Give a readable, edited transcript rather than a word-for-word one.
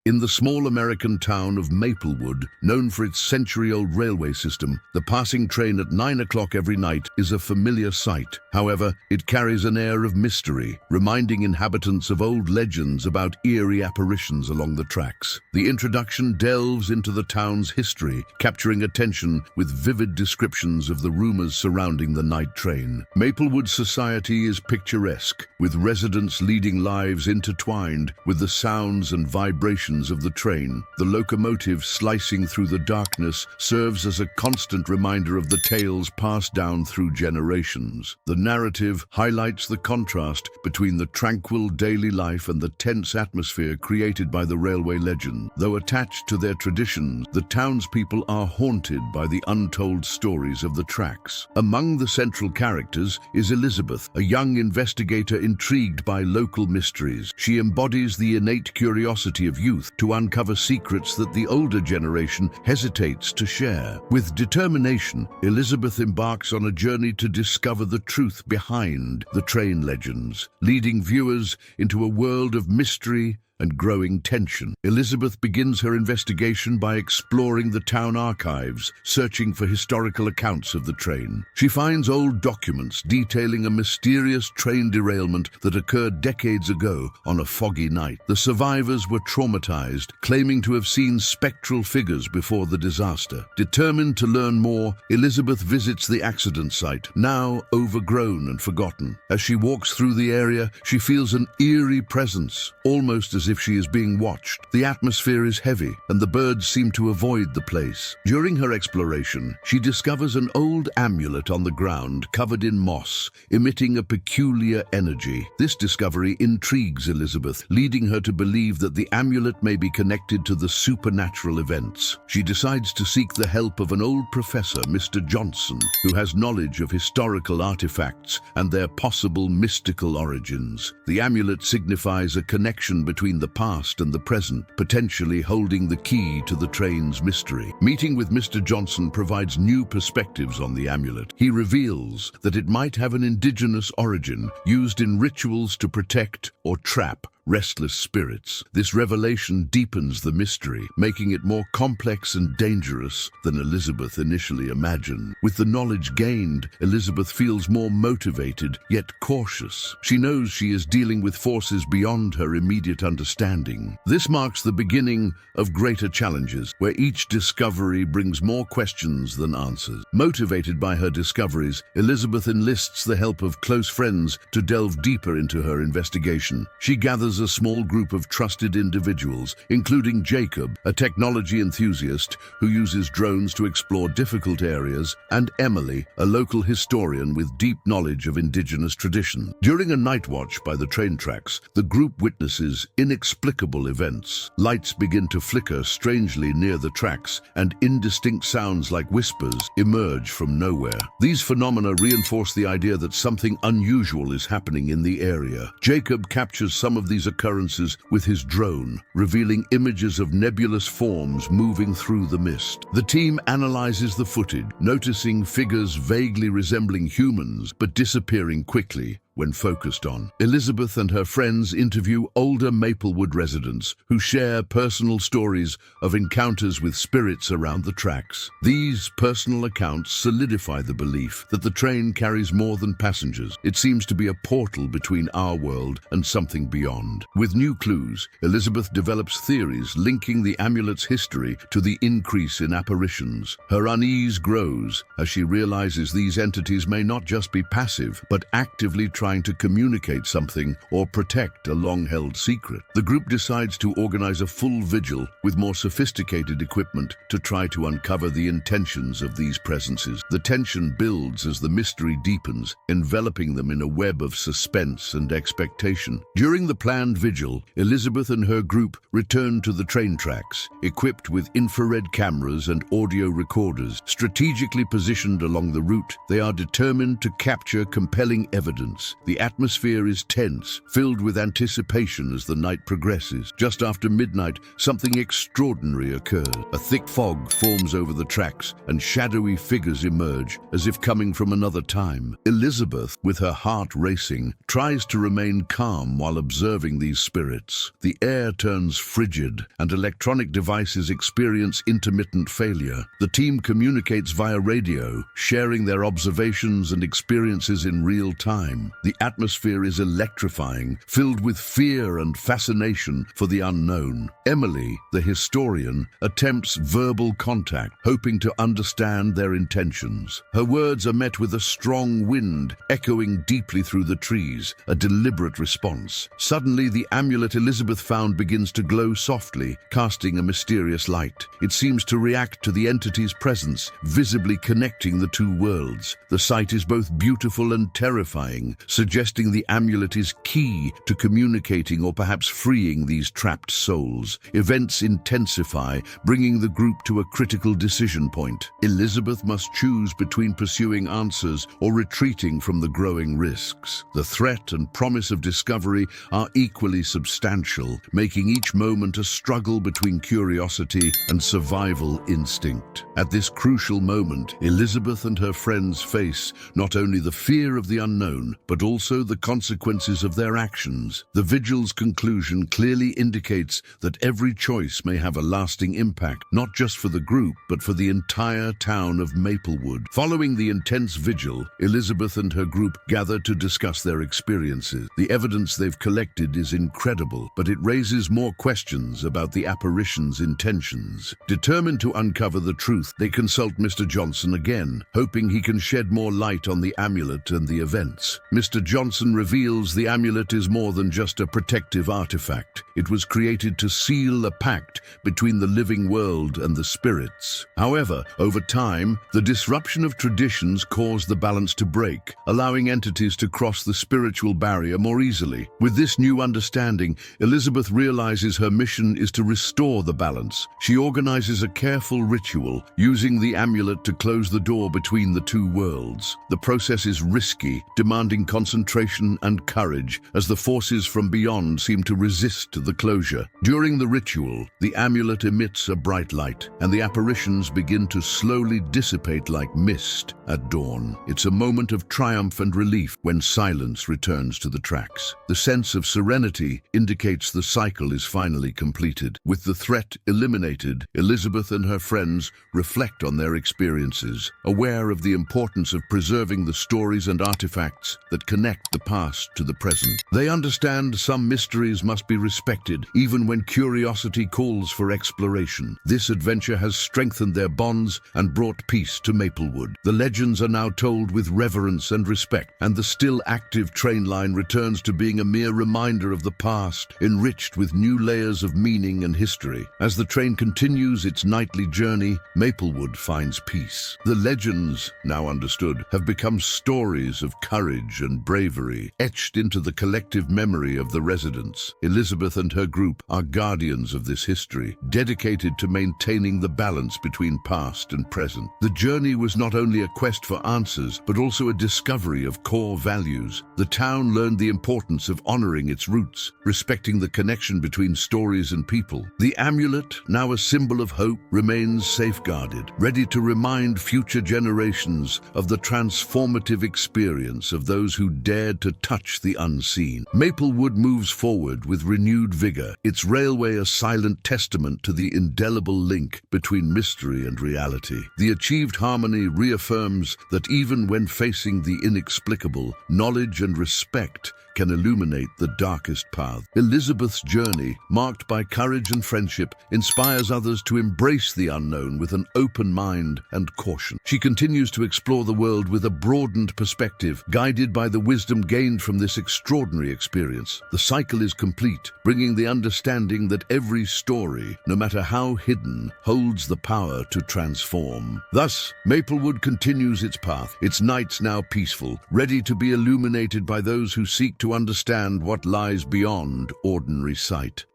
In the small American town of Maplewood, known for its century-old railway system, the passing train at 9 o'clock every night is a familiar sight. However, it carries an air of mystery, reminding inhabitants of old legends about eerie apparitions along the tracks. The introduction delves into the town's history, capturing attention with vivid descriptions of the rumors surrounding the night train. Maplewood society is picturesque, with residents leading lives intertwined with the sounds and vibrations of the train. The locomotive slicing through the darkness serves as a constant reminder of the tales passed down through generations. The narrative highlights the contrast between the tranquil daily life and the tense atmosphere created by the railway legend. Though attached to their traditions, the townspeople are haunted by the untold stories of the tracks. Among the central characters is Elizabeth, a young investigator intrigued by local mysteries. She embodies the innate curiosity of youth to uncover secrets that the older generation hesitates to share. With determination, Elizabeth embarks on a journey to discover the truth behind the train legends, leading viewers into a world of mystery and growing tension. Elizabeth begins her investigation by exploring the town archives, searching for historical accounts of the train. She finds old documents detailing a mysterious train derailment that occurred decades ago on a foggy night. The survivors were traumatized, claiming to have seen spectral figures before the disaster. Determined to learn more, Elizabeth visits the accident site, now overgrown and forgotten. As she walks through the area, she feels an eerie presence, almost as if she is being watched. The atmosphere is heavy, and the birds seem to avoid the place. During her exploration, she discovers an old amulet on the ground covered in moss, emitting a peculiar energy. This discovery intrigues Elizabeth, leading her to believe that the amulet may be connected to the supernatural events. She decides to seek the help of an old professor, Mr. Johnson, who has knowledge of historical artifacts and their possible mystical origins. The amulet signifies a connection between the past and the present, potentially holding the key to the train's mystery. Meeting with Mr. Johnson provides new perspectives on the amulet. He reveals that it might have an indigenous origin, used in rituals to protect or trap restless spirits. This revelation deepens the mystery, making it more complex and dangerous than Elizabeth initially imagined. With the knowledge gained, Elizabeth feels more motivated, yet cautious. She knows she is dealing with forces beyond her immediate understanding. This marks the beginning of greater challenges, where each discovery brings more questions than answers. Motivated by her discoveries, Elizabeth enlists the help of close friends to delve deeper into her investigation. She gathers a small group of trusted individuals, including Jacob, a technology enthusiast who uses drones to explore difficult areas, and Emily, a local historian with deep knowledge of indigenous tradition. During a night watch by the train tracks, the group witnesses inexplicable events. Lights begin to flicker strangely near the tracks, and indistinct sounds like whispers emerge from nowhere. These phenomena reinforce the idea that something unusual is happening in the area. Jacob captures some of these occurrences with his drone, revealing images of nebulous forms moving through the mist. The team analyzes the footage, noticing figures vaguely resembling humans but disappearing quickly when focused on. Elizabeth and her friends interview older Maplewood residents who share personal stories of encounters with spirits around the tracks. These personal accounts solidify the belief that the train carries more than passengers. It seems to be a portal between our world and something beyond. With new clues, Elizabeth develops theories linking the amulet's history to the increase in apparitions. Her unease grows as she realizes these entities may not just be passive, but actively trying to communicate something or protect a long-held secret. The group decides to organize a full vigil with more sophisticated equipment to try to uncover the intentions of these presences. The tension builds as the mystery deepens, enveloping them in a web of suspense and expectation. During the planned vigil, Elizabeth and her group return to the train tracks, equipped with infrared cameras and audio recorders. Strategically positioned along the route, they are determined to capture compelling evidence, The atmosphere is tense, filled with anticipation as the night progresses. Just after midnight, something extraordinary occurs. A thick fog forms over the tracks, and shadowy figures emerge, as if coming from another time. Elizabeth, with her heart racing, tries to remain calm while observing these spirits. The air turns frigid, and electronic devices experience intermittent failure. The team communicates via radio, sharing their observations and experiences in real time. The atmosphere is electrifying, filled with fear and fascination for the unknown. Emily, the historian, attempts verbal contact, hoping to understand their intentions. Her words are met with a strong wind, echoing deeply through the trees, a deliberate response. Suddenly, the amulet Elizabeth found begins to glow softly, casting a mysterious light. It seems to react to the entity's presence, visibly connecting the two worlds. The sight is both beautiful and terrifying, suggesting the amulet is key to communicating or perhaps freeing these trapped souls. Events intensify, bringing the group to a critical decision point. Elizabeth must choose between pursuing answers or retreating from the growing risks. The threat and promise of discovery are equally substantial, making each moment a struggle between curiosity and survival instinct. At this crucial moment, Elizabeth and her friends face not only the fear of the unknown, but also the consequences of their actions. The vigil's conclusion clearly indicates that every choice may have a lasting impact, not just for the group, but for the entire town of Maplewood. Following the intense vigil, Elizabeth and her group gather to discuss their experiences. The evidence they've collected is incredible, but it raises more questions about the apparition's intentions. Determined to uncover the truth, they consult Mr. Johnson again, hoping he can shed more light on the amulet and the events. Mr. Johnson reveals the amulet is more than just a protective artifact. It was created to seal a pact between the living world and the spirits. However, over time, the disruption of traditions caused the balance to break, allowing entities to cross the spiritual barrier more easily. With this new understanding, Elizabeth realizes her mission is to restore the balance. She organizes a careful ritual, using the amulet to close the door between the two worlds. The process is risky, demanding concentration and courage, as the forces from beyond seem to resist the closure. During the ritual, the amulet emits a bright light, and the apparitions begin to slowly dissipate like mist at dawn. It's a moment of triumph and relief when silence returns to the tracks. The sense of serenity indicates the cycle is finally completed. With the threat eliminated, Elizabeth and her friends reflect on their experiences, aware of the importance of preserving the stories and artifacts that connect the past to the present. They understand some mysteries must be respected, even when curiosity calls for exploration. This adventure has strengthened their bonds and brought peace to Maplewood. The legends are now told with reverence and respect, and the still active train line returns to being a mere reminder of the past, enriched with new layers of meaning and history. As the train continues its nightly journey, Maplewood finds peace. The legends, now understood, have become stories of courage and bravery, etched into the collective memory of the residents. Elizabeth and her group are guardians of this history, dedicated to maintaining the balance between past and present. The journey was not only a quest for answers, but also a discovery of core values. The town learned the importance of honoring its roots, respecting the connection between stories and people. The amulet, now a symbol of hope, remains safeguarded, ready to remind future generations of the transformative experience of those who dared to touch the unseen. Maplewood moves forward with renewed vigor, its railway a silent testament to the indelible link between mystery and reality. The achieved harmony reaffirms that even when facing the inexplicable, knowledge and respect can illuminate the darkest path. Elizabeth's journey, marked by courage and friendship, inspires others to embrace the unknown with an open mind and caution. She continues to explore the world with a broadened perspective, guided by the wisdom gained from this extraordinary experience. The cycle is complete, bringing the understanding that every story, no matter how hidden, holds the power to transform. Thus, Maplewood continues its path, its nights now peaceful, ready to be illuminated by those who seek to understand what lies beyond ordinary sight.